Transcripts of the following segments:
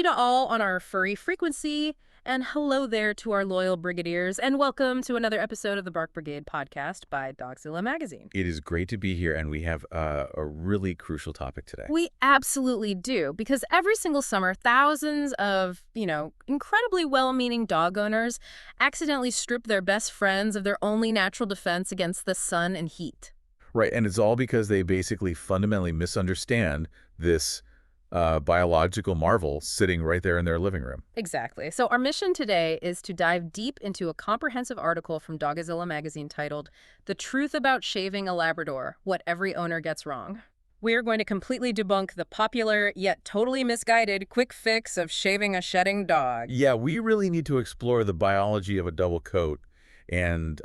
to all on our furry frequency, and hello there to our loyal brigadiers, and welcome to another episode of the Bark Brigade podcast by Dogzilla Magazine. It is great to be here, and we have a really crucial topic today. We absolutely do, because every single summer, thousands of, incredibly well-meaning dog owners accidentally strip their best friends of their only natural defense against the sun and heat. Right, and it's all because they basically fundamentally misunderstand this biological marvel sitting right there in their living room. Exactly. So our mission today is to dive deep into a comprehensive article from Dogzilla Magazine titled "The Truth About Shaving a Labrador: What Every Owner Gets Wrong." We're going to completely debunk the popular yet totally misguided quick fix of shaving a shedding dog. Yeah, we really need to explore the biology of a double coat and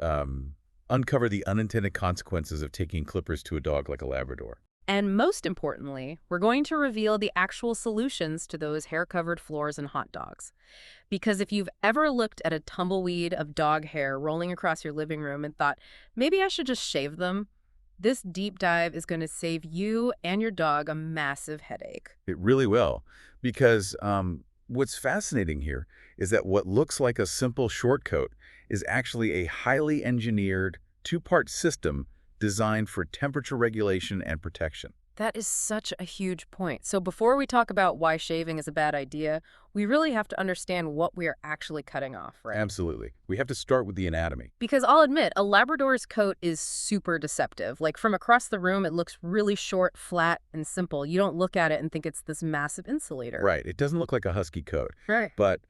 uncover the unintended consequences of taking clippers to a dog like a Labrador. And most importantly, we're going to reveal the actual solutions to those hair-covered floors and hot dogs. Because if you've ever looked at a tumbleweed of dog hair rolling across your living room and thought, maybe I should just shave them, this deep dive is going to save you and your dog a massive headache. It really will, because what's fascinating here is that what looks like a simple short coat is actually a highly engineered two-part system designed for temperature regulation and protection. That is such a huge point. So before we talk about why shaving is a bad idea, we really have to understand what we are actually cutting off, right? Absolutely. We have to start with the anatomy. Because I'll admit, a Labrador's coat is super deceptive. Like from across the room, it looks really short, flat, and simple. You don't look at it and think it's this massive insulator. Right. It doesn't look like a husky coat. Right. But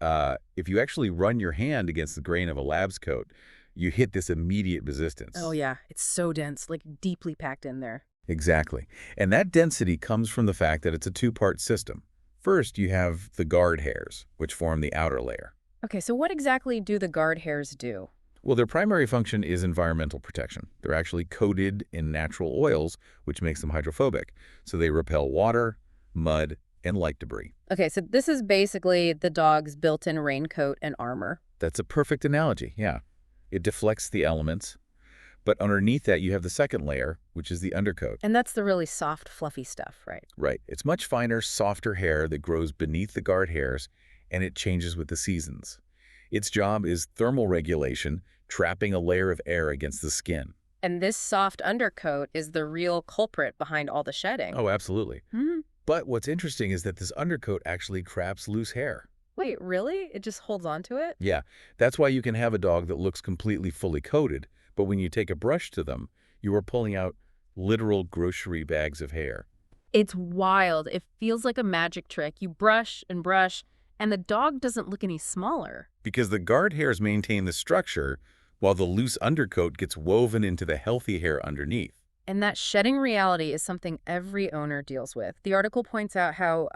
if you actually run your hand against the grain of a lab's coat, you hit this immediate resistance. Oh, yeah. It's so dense, like deeply packed in there. Exactly. And that density comes from the fact that it's a two-part system. First, you have the guard hairs, which form the outer layer. Okay, so what exactly do the guard hairs do? Well, their primary function is environmental protection. They're actually coated in natural oils, which makes them hydrophobic. So they repel water, mud, and light debris. Okay, so this is basically the dog's built-in raincoat and armor. That's a perfect analogy, yeah. It deflects the elements, but underneath that you have the second layer, which is the undercoat. And that's the really soft, fluffy stuff, right? Right. It's much finer, softer hair that grows beneath the guard hairs, and it changes with the seasons. Its job is thermal regulation, trapping a layer of air against the skin. And this soft undercoat is the real culprit behind all the shedding. Oh, absolutely. Hmm. But what's interesting is that this undercoat actually traps loose hair. Wait, really? It just holds on to it? Yeah, that's why you can have a dog that looks completely fully coated, but when you take a brush to them, you are pulling out literal grocery bags of hair. It's wild. It feels like a magic trick. You brush, and the dog doesn't look any smaller. Because the guard hairs maintain the structure, while the loose undercoat gets woven into the healthy hair underneath. And that shedding reality is something every owner deals with. The article points out how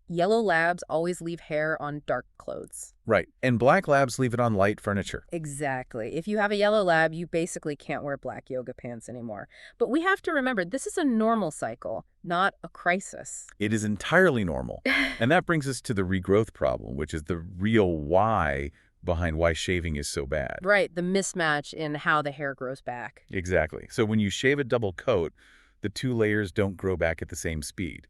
yellow labs always leave hair on dark clothes. Right, and black labs leave it on light furniture. Exactly. If you have a yellow lab, you basically can't wear black yoga pants anymore. But we have to remember, this is a normal cycle, not a crisis. It is entirely normal. And that brings us to the regrowth problem, which is the real why behind why shaving is so bad. Right, the mismatch in how the hair grows back. Exactly. So when you shave a double coat, the two layers don't grow back at the same speed.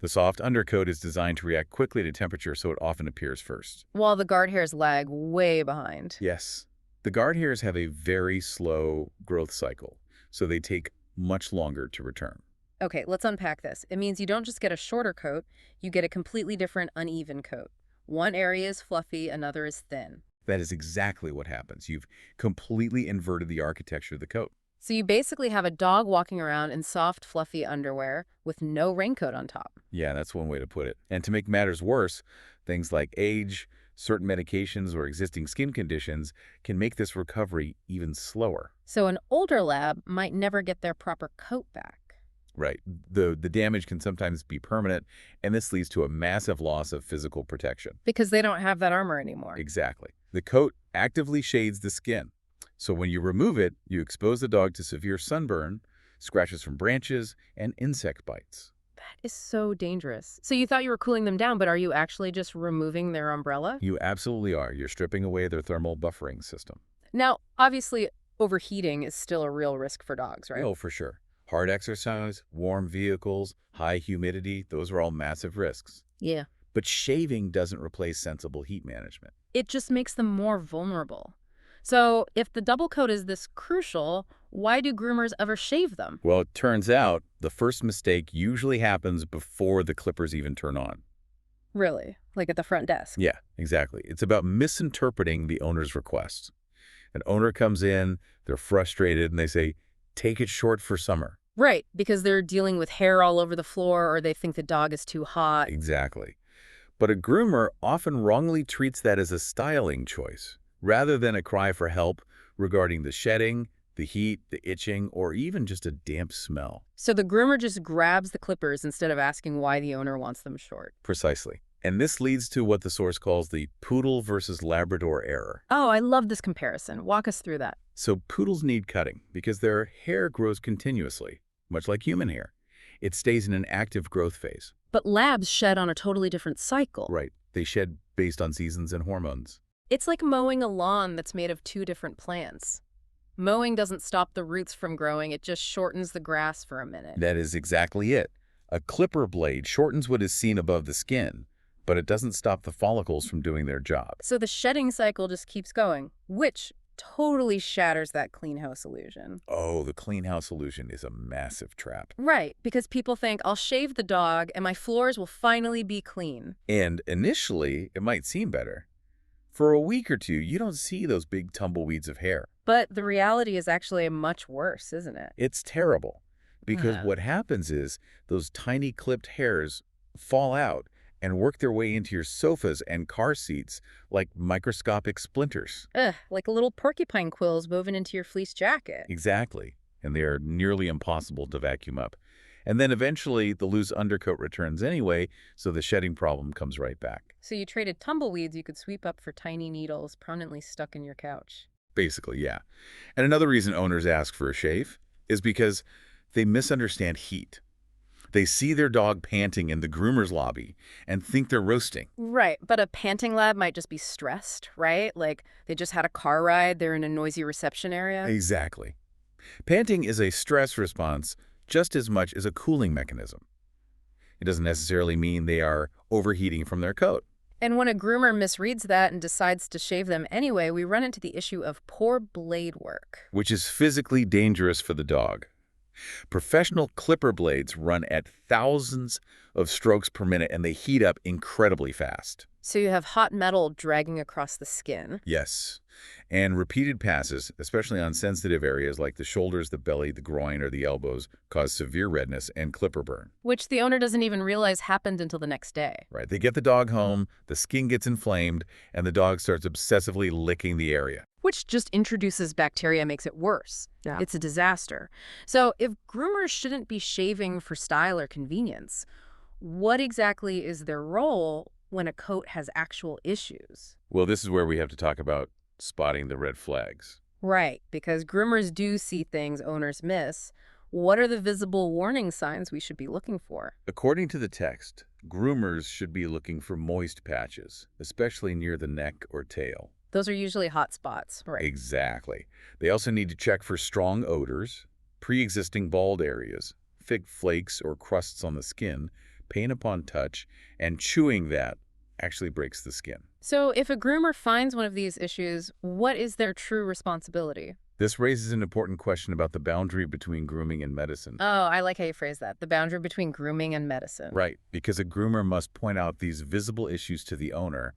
The soft undercoat is designed to react quickly to temperature, so it often appears first. While the guard hairs lag way behind. Yes. The guard hairs have a very slow growth cycle, so they take much longer to return. Okay, let's unpack this. It means you don't just get a shorter coat, you get a completely different uneven coat. One area is fluffy, another is thin. That is exactly what happens. You've completely inverted the architecture of the coat. So you basically have a dog walking around in soft, fluffy underwear with no raincoat on top. Yeah, that's one way to put it. And to make matters worse, things like age, certain medications, or existing skin conditions can make this recovery even slower. So an older lab might never get their proper coat back. Right. The damage can sometimes be permanent, and this leads to a massive loss of physical protection. Because they don't have that armor anymore. Exactly. The coat actively shades the skin. So when you remove it, you expose the dog to severe sunburn, scratches from branches, and insect bites. That is so dangerous. So you thought you were cooling them down, but are you actually just removing their umbrella? You absolutely are. You're stripping away their thermal buffering system. Now, obviously, overheating is still a real risk for dogs, right? Oh, for sure. Hard exercise, warm vehicles, high humidity, those are all massive risks. Yeah. But shaving doesn't replace sensible heat management. It just makes them more vulnerable. So if the double coat is this crucial, why do groomers ever shave them? Well, it turns out the first mistake usually happens before the clippers even turn on. Really? Like at the front desk? Yeah, exactly. It's about misinterpreting the owner's requests. An owner comes in, they're frustrated, and they say, take it short for summer. Right, because they're dealing with hair all over the floor or they think the dog is too hot. Exactly. But a groomer often wrongly treats that as a styling choice, rather than a cry for help regarding the shedding, the heat, the itching, or even just a damp smell. So the groomer just grabs the clippers instead of asking why the owner wants them short. Precisely. And this leads to what the source calls the poodle versus Labrador error. Oh, I love this comparison. Walk us through that. So poodles need cutting because their hair grows continuously, much like human hair. It stays in an active growth phase. But labs shed on a totally different cycle. Right. They shed based on seasons and hormones. It's like mowing a lawn that's made of two different plants. Mowing doesn't stop the roots from growing, it just shortens the grass for a minute. That is exactly it. A clipper blade shortens what is seen above the skin, but it doesn't stop the follicles from doing their job. So the shedding cycle just keeps going, which totally shatters that clean house illusion. Oh, the clean house illusion is a massive trap. Right, because people think, I'll shave the dog and my floors will finally be clean. And initially, it might seem better. For a week or two, you don't see those big tumbleweeds of hair. But the reality is actually much worse, isn't it? It's terrible because Yeah. what happens is those tiny clipped hairs fall out and work their way into your sofas and car seats like microscopic splinters. Ugh, like little porcupine quills woven into your fleece jacket. Exactly. And they are nearly impossible to vacuum up. And then eventually the loose undercoat returns anyway, so the shedding problem comes right back. So you traded tumbleweeds you could sweep up for tiny needles permanently stuck in your couch. Basically, yeah. And another reason owners ask for a shave is because they misunderstand heat. They see their dog panting in the groomer's lobby and think they're roasting. Right, but a panting lab might just be stressed, right? Like they just had a car ride, they're in a noisy reception area. Exactly. Panting is a stress response just as much as a cooling mechanism. It doesn't necessarily mean they are overheating from their coat. And when a groomer misreads that and decides to shave them anyway, we run into the issue of poor blade work. Which is physically dangerous for the dog. Professional clipper blades run at thousands of strokes per minute and they heat up incredibly fast. So you have hot metal dragging across the skin. Yes. And repeated passes, especially on sensitive areas like the shoulders, the belly, the groin, or the elbows, cause severe redness and clipper burn. Which the owner doesn't even realize happened until the next day. Right. They get the dog home, the skin gets inflamed, and the dog starts obsessively licking the area. Which just introduces bacteria, makes it worse. Yeah. It's a disaster. So if groomers shouldn't be shaving for style or convenience, what exactly is their role when a coat has actual issues? Well, this is where we have to talk about spotting the red flags. Right, because groomers do see things owners miss. What are the visible warning signs we should be looking for? According to the text, groomers should be looking for moist patches, especially near the neck or tail. Those are usually hot spots, right? Exactly. They also need to check for strong odors, pre-existing bald areas, thick flakes or crusts on the skin, pain upon touch, and chewing that actually breaks the skin. So if a groomer finds one of these issues, what is their true responsibility? This raises an important question about the boundary between grooming and medicine. Oh, I like how you phrase that. The boundary between grooming and medicine. Right, because a groomer must point out these visible issues to the owner,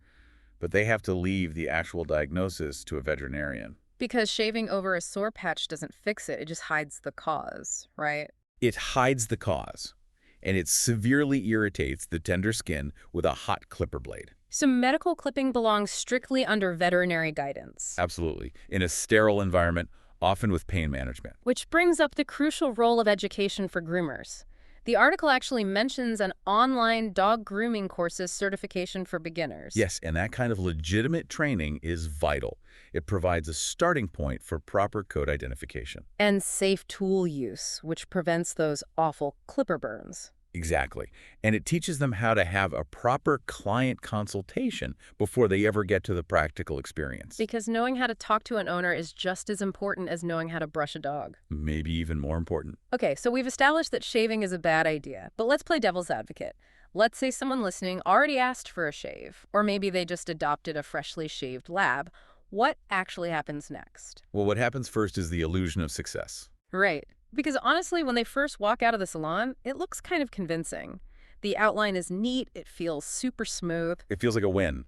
but they have to leave the actual diagnosis to a veterinarian. Because shaving over a sore patch doesn't fix it. It just hides the cause, right? It hides the cause, and it severely irritates the tender skin with a hot clipper blade. So medical clipping belongs strictly under veterinary guidance. Absolutely. In a sterile environment, often with pain management. Which brings up the crucial role of education for groomers. The article actually mentions an online dog grooming courses certification for beginners. Yes, and that kind of legitimate training is vital. It provides a starting point for proper coat identification. And safe tool use, which prevents those awful clipper burns. Exactly. And it teaches them how to have a proper client consultation before they ever get to the practical experience. Because knowing how to talk to an owner is just as important as knowing how to brush a dog. Maybe even more important. Okay, so we've established that shaving is a bad idea, but let's play devil's advocate. Let's say someone listening already asked for a shave, or maybe they just adopted a freshly shaved lab. What actually happens next? Well, what happens first is the illusion of success. Right. Because honestly, when they first walk out of the salon, it looks kind of convincing. The outline is neat, it feels super smooth. It feels like a win.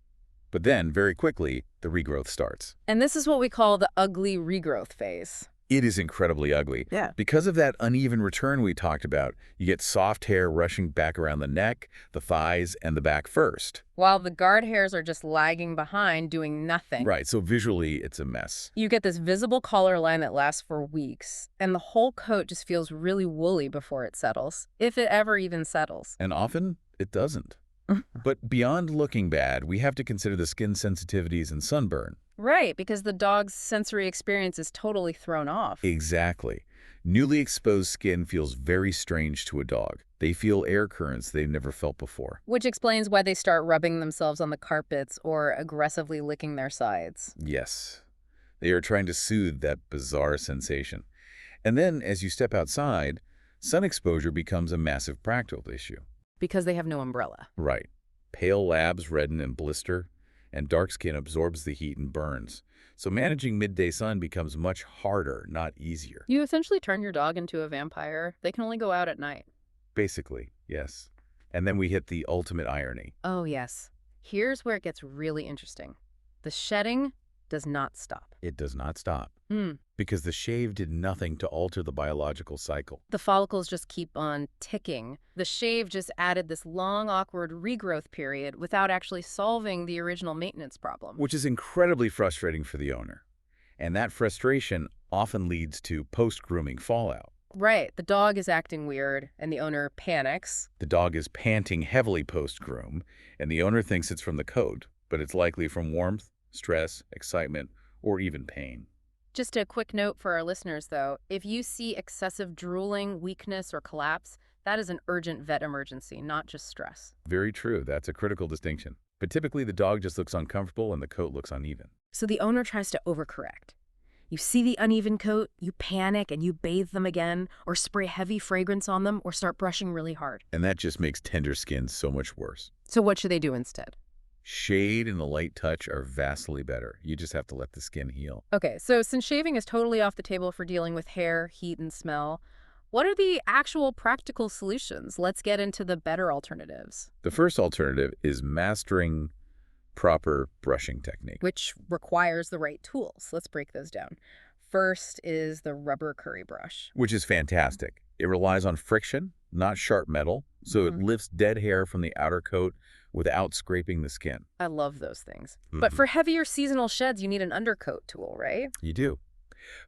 But then, very quickly, the regrowth starts. And this is what we call the ugly regrowth phase. It is incredibly ugly. Yeah. Because of that uneven return we talked about, you get soft hair rushing back around the neck, the thighs, and the back first. While the guard hairs are just lagging behind, doing nothing. Right, so visually, it's a mess. You get this visible collar line that lasts for weeks, and the whole coat just feels really woolly before it settles, if it ever even settles. And often, it doesn't. But beyond looking bad, we have to consider the skin sensitivities and sunburn. Right, because the dog's sensory experience is totally thrown off. Exactly. Newly exposed skin feels very strange to a dog. They feel air currents they've never felt before. Which explains why they start rubbing themselves on the carpets or aggressively licking their sides. Yes. They are trying to soothe that bizarre sensation. And then, as you step outside, sun exposure becomes a massive practical issue. Because they have no umbrella. Right. Pale labs redden and blister, and dark skin absorbs the heat and burns. So managing midday sun becomes much harder, not easier. You essentially turn your dog into a vampire. They can only go out at night. Basically, yes. And then we hit the ultimate irony. Oh, yes. Here's where it gets really interesting. The shedding does not stop. It does not stop. Hmm. Because the shave did nothing to alter the biological cycle. The follicles just keep on ticking. The shave just added this long, awkward regrowth period without actually solving the original maintenance problem. Which is incredibly frustrating for the owner. And that frustration often leads to post-grooming fallout. Right. The dog is acting weird, and the owner panics. The dog is panting heavily post-groom, and the owner thinks it's from the coat, but it's likely from warmth, stress, excitement, or even pain. Just a quick note for our listeners, though. If you see excessive drooling, weakness, or collapse, that is an urgent vet emergency, not just stress. Very true. That's a critical distinction. But typically, the dog just looks uncomfortable and the coat looks uneven. So the owner tries to overcorrect. You see the uneven coat, you panic, and you bathe them again, or spray heavy fragrance on them, or start brushing really hard. And that just makes tender skin so much worse. So what should they do instead? Shade and a light touch are vastly better. You just have to let the skin heal. Okay, so since shaving is totally off the table for dealing with hair, heat, and smell, what are the actual practical solutions? Let's get into the better alternatives. The first alternative is mastering proper brushing technique. Which requires the right tools. Let's break those down. First is the rubber curry brush. Which is fantastic. It relies on friction, not sharp metal, so it lifts dead hair from the outer coat without scraping the skin. I love those things. But for heavier seasonal sheds, you need an undercoat tool, right? You do.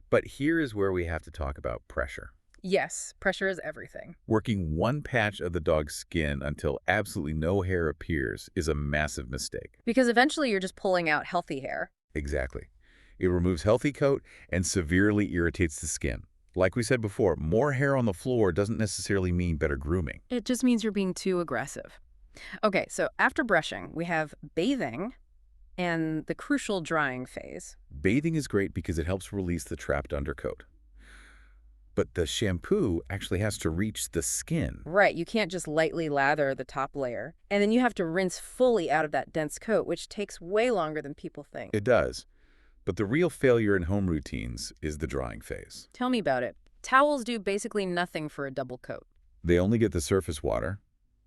But here is where we have to talk about pressure. Yes, pressure is everything. Working one patch of the dog's skin until absolutely no hair appears is a massive mistake. Because eventually you're just pulling out healthy hair. Exactly. It removes healthy coat and severely irritates the skin. Like we said before, more hair on the floor doesn't necessarily mean better grooming. It just means you're being too aggressive. Okay, so after brushing, we have bathing and the crucial drying phase. Bathing is great because it helps release the trapped undercoat. But the shampoo actually has to reach the skin. Right, you can't just lightly lather the top layer. And then you have to rinse fully out of that dense coat, which takes way longer than people think. It does. But the real failure in home routines is the drying phase. Tell me about it. Towels do basically nothing for a double coat. They only get the surface water.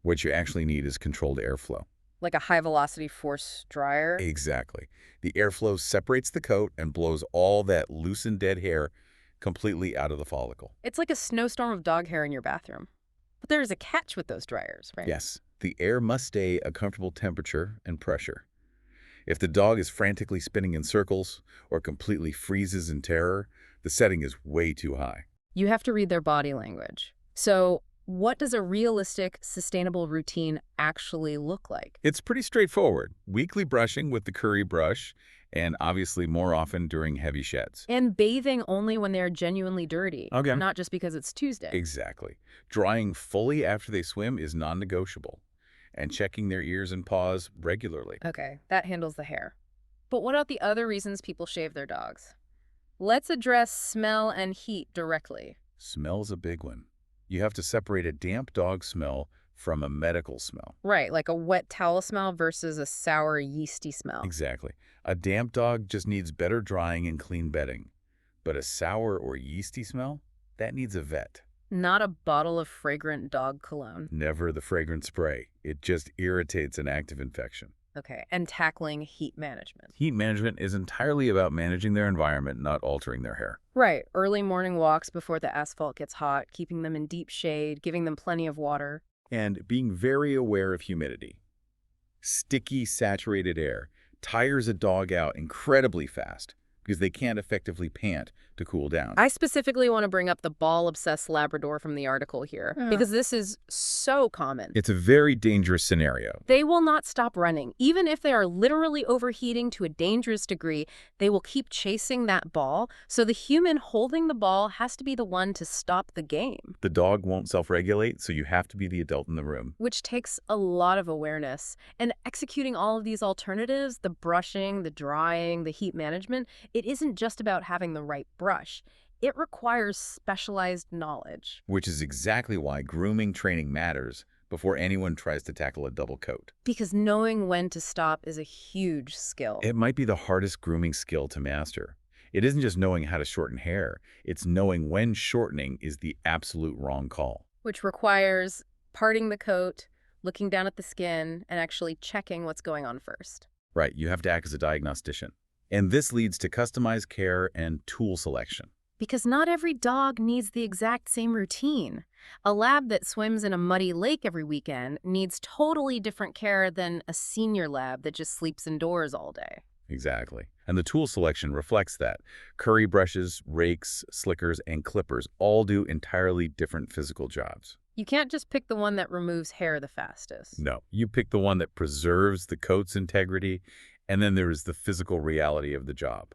What you actually need is controlled airflow. Like a high-velocity force dryer? Exactly. The airflow separates the coat and blows all that loosened dead hair completely out of the follicle. It's like a snowstorm of dog hair in your bathroom. But there's a catch with those dryers, right? Yes. The air must stay a comfortable temperature and pressure. If the dog is frantically spinning in circles or completely freezes in terror, the setting is way too high. You have to read their body language. So what does a realistic, sustainable routine actually look like? It's pretty straightforward. Weekly brushing with the curry brush, and obviously more often during heavy sheds. And bathing only when they're genuinely dirty, Okay. not just because it's Tuesday. Exactly. Drying fully after they swim is non-negotiable. And checking their ears and paws regularly. Okay, that handles the hair. But what about the other reasons people shave their dogs? Let's address smell and heat directly. Smell's a big one. You have to separate a damp dog smell from a medical smell. Right, like a wet towel smell versus a sour, yeasty smell. Exactly. A damp dog just needs better drying and clean bedding. But a sour or yeasty smell? That needs a vet. Not a bottle of fragrant dog cologne. Never the fragrant spray. It just irritates an active infection. Okay, and tackling heat management. Heat management is entirely about managing their environment, not altering their hair. Right, early morning walks before the asphalt gets hot, keeping them in deep shade, giving them plenty of water. And being very aware of humidity. Sticky, saturated air tires a dog out incredibly fast because they can't effectively pant to cool down. I specifically want to bring up the ball-obsessed Labrador from the article here, because this is so common. It's a very dangerous scenario. They will not stop running. Even if they are literally overheating to a dangerous degree, they will keep chasing that ball, so the human holding the ball has to be the one to stop the game. The dog won't self-regulate, so you have to be the adult in the room. Which takes a lot of awareness. And executing all of these alternatives, the brushing, the drying, the heat management, it isn't just about having the right brush. It requires specialized knowledge. Which is exactly why grooming training matters before anyone tries to tackle a double coat. Because knowing when to stop is a huge skill. It might be the hardest grooming skill to master. It isn't just knowing how to shorten hair, it's knowing when shortening is the absolute wrong call. Which requires parting the coat, looking down at the skin, and actually checking what's going on first. Right, you have to act as a diagnostician. And this leads to customized care and tool selection. Because not every dog needs the exact same routine. A lab that swims in a muddy lake every weekend needs totally different care than a senior lab that just sleeps indoors all day. Exactly. And the tool selection reflects that. Curry brushes, rakes, slickers, and clippers all do entirely different physical jobs. You can't just pick the one that removes hair the fastest. No, you pick the one that preserves the coat's integrity, and then there is the physical reality of the job.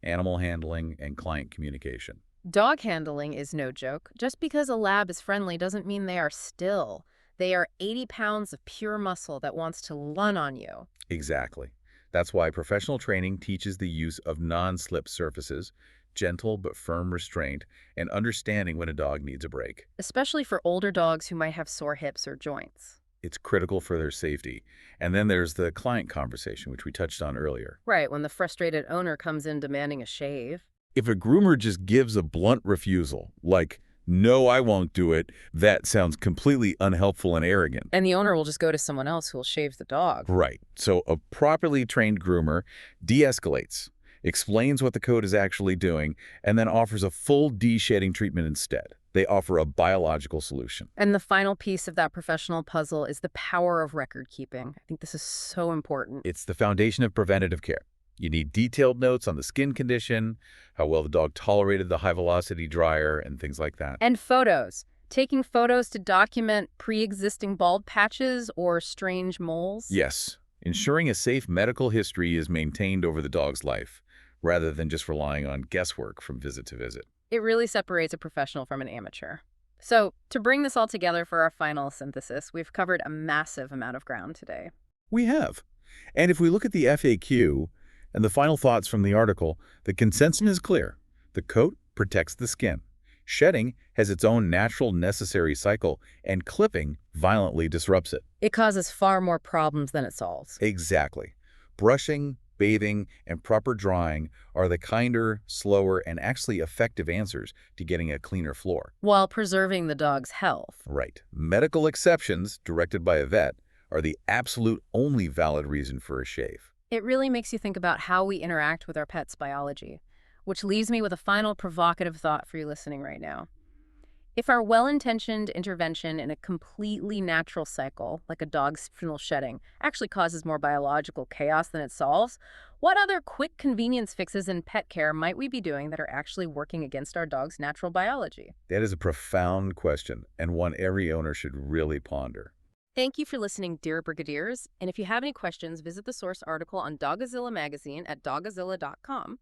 Animal handling and client communication. Dog handling is no joke. Just because a lab is friendly doesn't mean they are still. They are 80 pounds of pure muscle that wants to run on you. Exactly. That's why professional training teaches the use of non-slip surfaces, gentle but firm restraint, and understanding when a dog needs a break. Especially for older dogs who might have sore hips or joints. It's critical for their safety. And then there's the client conversation, which we touched on earlier. Right, when the frustrated owner comes in demanding a shave. If a groomer just gives a blunt refusal, like, no, I won't do it, that sounds completely unhelpful and arrogant. And the owner will just go to someone else who will shave the dog. Right. So a properly trained groomer de-escalates, explains what the coat is actually doing, and then offers a full de-shedding treatment instead. They offer a biological solution. And the final piece of that professional puzzle is the power of record keeping. I think this is so important. It's the foundation of preventative care. You need detailed notes on the skin condition, how well the dog tolerated the high-velocity dryer, and things like that. And photos. Taking photos to document pre-existing bald patches or strange moles. Yes. Ensuring a safe medical history is maintained over the dog's life, rather than just relying on guesswork from visit to visit. It really separates a professional from an amateur. So, to bring this all together for our final synthesis, we've covered a massive amount of ground today. We have. And if we look at the FAQ and the final thoughts from the article, the consensus is clear. The coat protects the skin. Shedding has its own natural necessary cycle, and clipping violently disrupts it. It causes far more problems than it solves. Exactly. Brushing, bathing, and proper drying are the kinder, slower, and actually effective answers to getting a cleaner floor. While preserving the dog's health. Right. Medical exceptions, directed by a vet, are the absolute only valid reason for a shave. It really makes you think about how we interact with our pet's biology, which leaves me with a final provocative thought for you listening right now. If our well-intentioned intervention in a completely natural cycle, like a dog's seasonal shedding, actually causes more biological chaos than it solves, what other quick convenience fixes in pet care might we be doing that are actually working against our dog's natural biology? That is a profound question, and one every owner should really ponder. Thank you for listening, dear Brigadiers. And if you have any questions, visit the source article on Dogazilla magazine at dogazilla.com.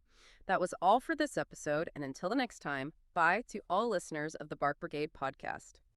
That was all for this episode, and until the next time, bye to all listeners of the Bark Brigade podcast.